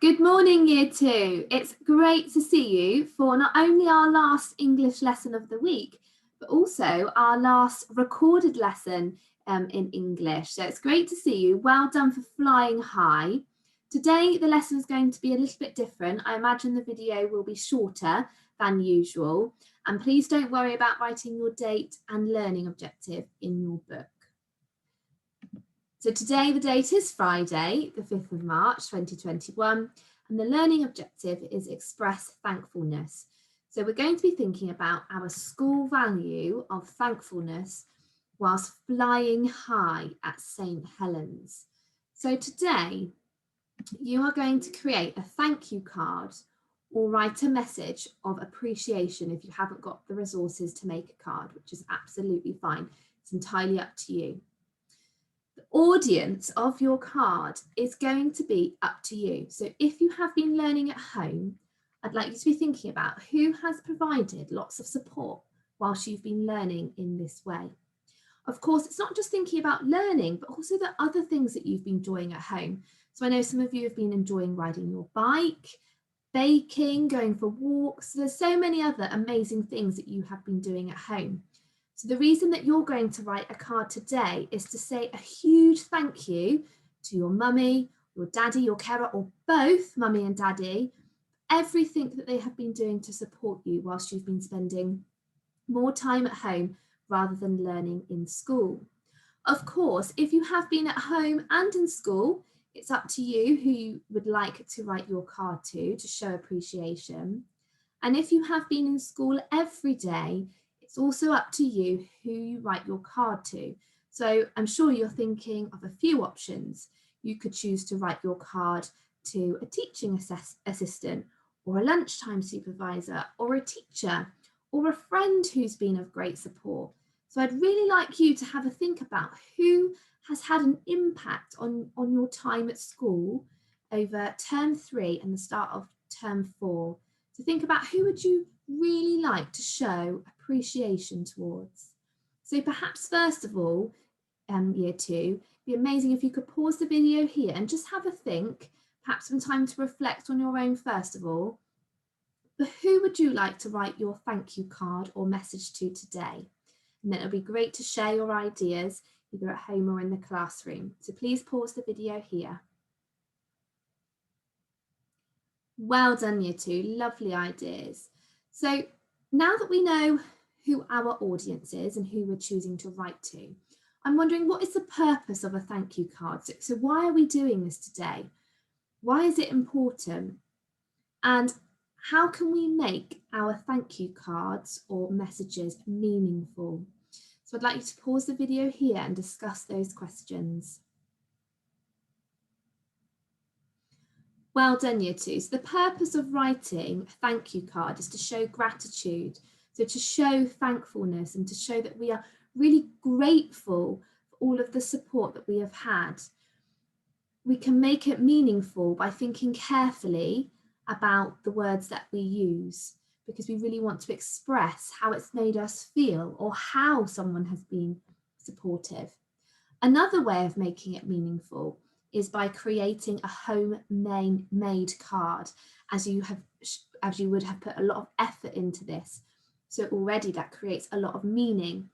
Good morning, Year 2. It's great to see you for not only our last English lesson of the week, but also our last recorded lesson in English. So it's great to see you. Well done for flying high. Today, the lesson is going to be a little bit different. I imagine the video will be shorter than usual. And please don't worry about writing your date and learning objective in your book. So today the date is Friday, the 5th of March, 2021, and the learning objective is express thankfulness. So we're going to be thinking about our school value of thankfulness whilst flying high at St. Helens. So today you are going to create a thank you card or write a message of appreciation if you haven't got the resources to make a card, which is absolutely fine. It's entirely up to you. The audience of your card is going to be up to you. So if you have been learning at home, I'd like you to be thinking about who has provided lots of support whilst you've been learning in this way. Of course, it's not just thinking about learning, but also the other things that you've been doing at home. So I know some of you have been enjoying riding your bike, baking, going for walks. There's so many other amazing things that you have been doing at home. So the reason that you're going to write a card today is to say a huge thank you to your mummy, your daddy, your carer, or both mummy and daddy, everything that they have been doing to support you whilst you've been spending more time at home rather than learning in school. Of course, if you have been at home and in school, it's up to you who you would like to write your card to show appreciation. And if you have been in school every day, it's also up to you who you write your card to. So I'm sure you're thinking of a few options. You could choose to write your card to a teaching assistant or a lunchtime supervisor or a teacher or a friend who's been of great support. So I'd really like you to have a think about who has had an impact on your time at school over term 3 and the start of term 4. So think about who would you really like to show appreciation towards. So perhaps first of all, year 2, it'd be amazing if you could pause the video here and just have a think, perhaps some time to reflect on your own first of all. But who would you like to write your thank you card or message to today? And then it'll be great to share your ideas either at home or in the classroom. So please pause the video here. Well done, year 2, lovely ideas. So now that we know who our audience is and who we're choosing to write to, I'm wondering, what is the purpose of a thank you card? So why are we doing this today? Why is it important? And how can we make our thank you cards or messages meaningful? So I'd like you to pause the video here and discuss those questions. Well done, year 2. So the purpose of writing a thank you card is to show gratitude. So to show thankfulness and to show that we are really grateful for all of the support that we have had. We can make it meaningful by thinking carefully about the words that we use, because we really want to express how it's made us feel or how someone has been supportive. Another way of making it meaningful is by creating a home-made card, as you would have put a lot of effort into this. So already that creates a lot of meaning.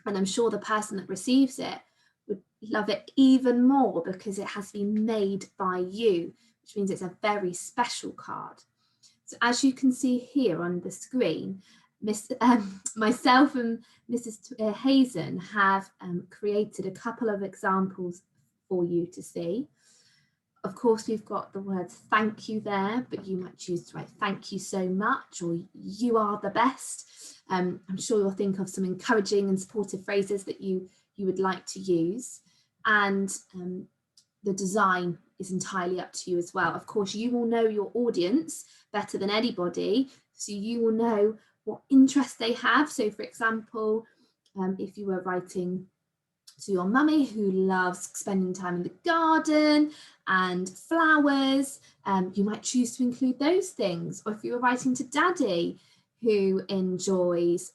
And I'm sure the person that receives it would love it even more because it has been made by you, which means it's a very special card. So as you can see here on the screen, myself and Mrs. Hazen have created a couple of examples for you to see. Of course, we've got the words thank you there, but you might choose to write thank you so much or you are the best. I'm sure you'll think of some encouraging and supportive phrases that you would like to use. And the design is entirely up to you as well. Of course, you will know your audience better than anybody, so you will know what interests they have. So for example, if you were writing to your mummy who loves spending time in the garden and flowers, you might choose to include those things. Or if you were writing to daddy who enjoys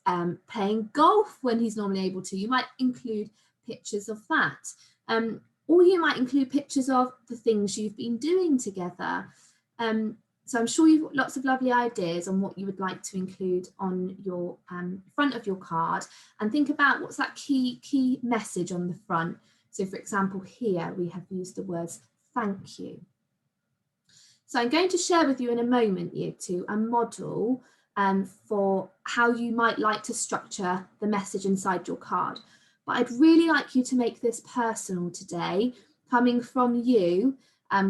playing golf when he's normally able to, you might include pictures of that. or you might include pictures of the things you've been doing together. So I'm sure you've got lots of lovely ideas on what you would like to include on your front of your card, and think about what's that key message on the front. So for example, here we have used the words thank you. So I'm going to share with you in a moment, Year 2, a model for how you might like to structure the message inside your card. But I'd really like you to make this personal today, coming from you,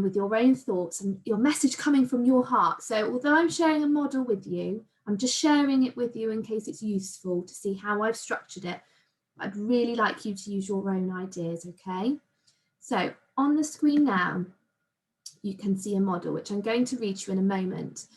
with your own thoughts and your message coming from your heart. So although I'm sharing a model with you, I'm just sharing it with you in case it's useful to see how I've structured it. I'd really like you to use your own ideas, okay? So on the screen now, you can see a model, which I'm going to read to you in a moment.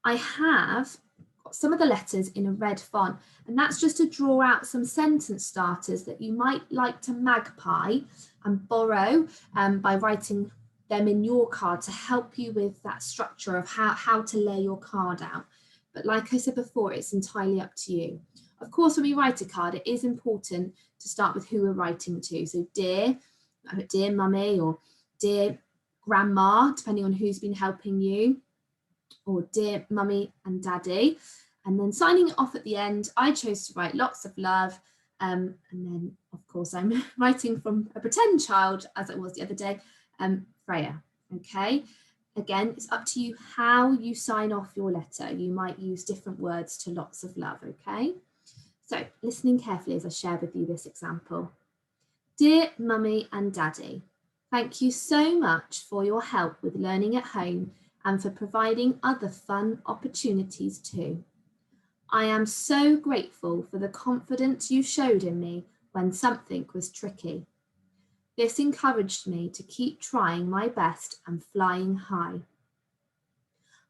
I have got some of the letters in a red font, and that's just to draw out some sentence starters that you might like to magpie and borrow by writing them in your card to help you with that structure of how to lay your card out. But like I said before, it's entirely up to you. Of course, when we write a card, it is important to start with who we're writing to. So dear mummy, or dear grandma, depending on who's been helping you, or dear mummy and daddy. And then signing it off at the end, I chose to write lots of love. And then, of course, I'm writing from a pretend child, as it was the other day, Freya. Okay. Again, it's up to you how you sign off your letter. You might use different words to lots of love. Okay. So listening carefully as I share with you this example. Dear mummy and daddy, thank you so much for your help with learning at home and for providing other fun opportunities too. I am so grateful for the confidence you showed in me when something was tricky. This encouraged me to keep trying my best and flying high.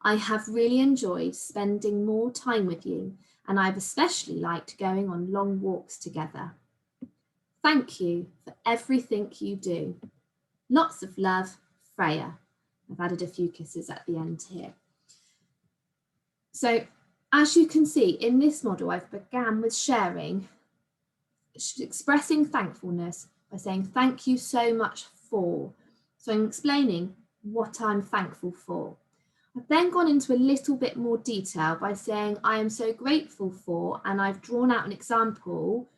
I have really enjoyed spending more time with you, and I've especially liked going on long walks together. Thank you for everything you do. Lots of love, Freya. I've added a few kisses at the end here. So as you can see in this model, I've began with sharing, expressing thankfulness by saying thank you so much for. So I'm explaining what I'm thankful for. I've then gone into a little bit more detail by saying I am so grateful for, and I've drawn out an example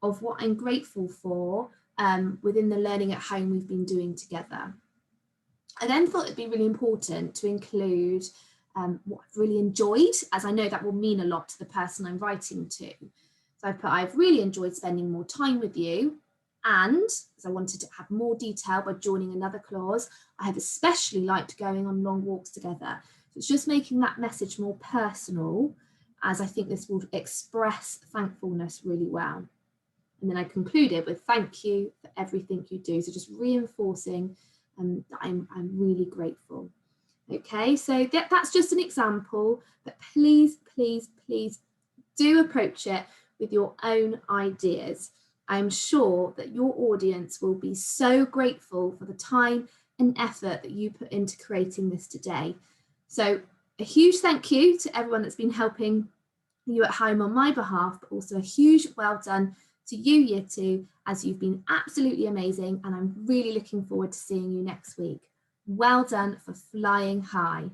of what I'm grateful for within the learning at home we've been doing together. I then thought it'd be really important to include what I've really enjoyed, as I know that will mean a lot to the person I'm writing to. So I've put, I've really enjoyed spending more time with you, and as I wanted to have more detail by joining another clause, I have especially liked going on long walks together. So it's just making that message more personal, as I think this will express thankfulness really well. And then I concluded with thank you for everything you do. So just reinforcing that I'm really grateful. Okay, so that's just an example, but please, please, please do approach it with your own ideas. I'm sure that your audience will be so grateful for the time and effort that you put into creating this today. So a huge thank you to everyone that's been helping you at home on my behalf, but also a huge well done to you, Year 2, as you've been absolutely amazing, and I'm really looking forward to seeing you next week. Well done for flying high.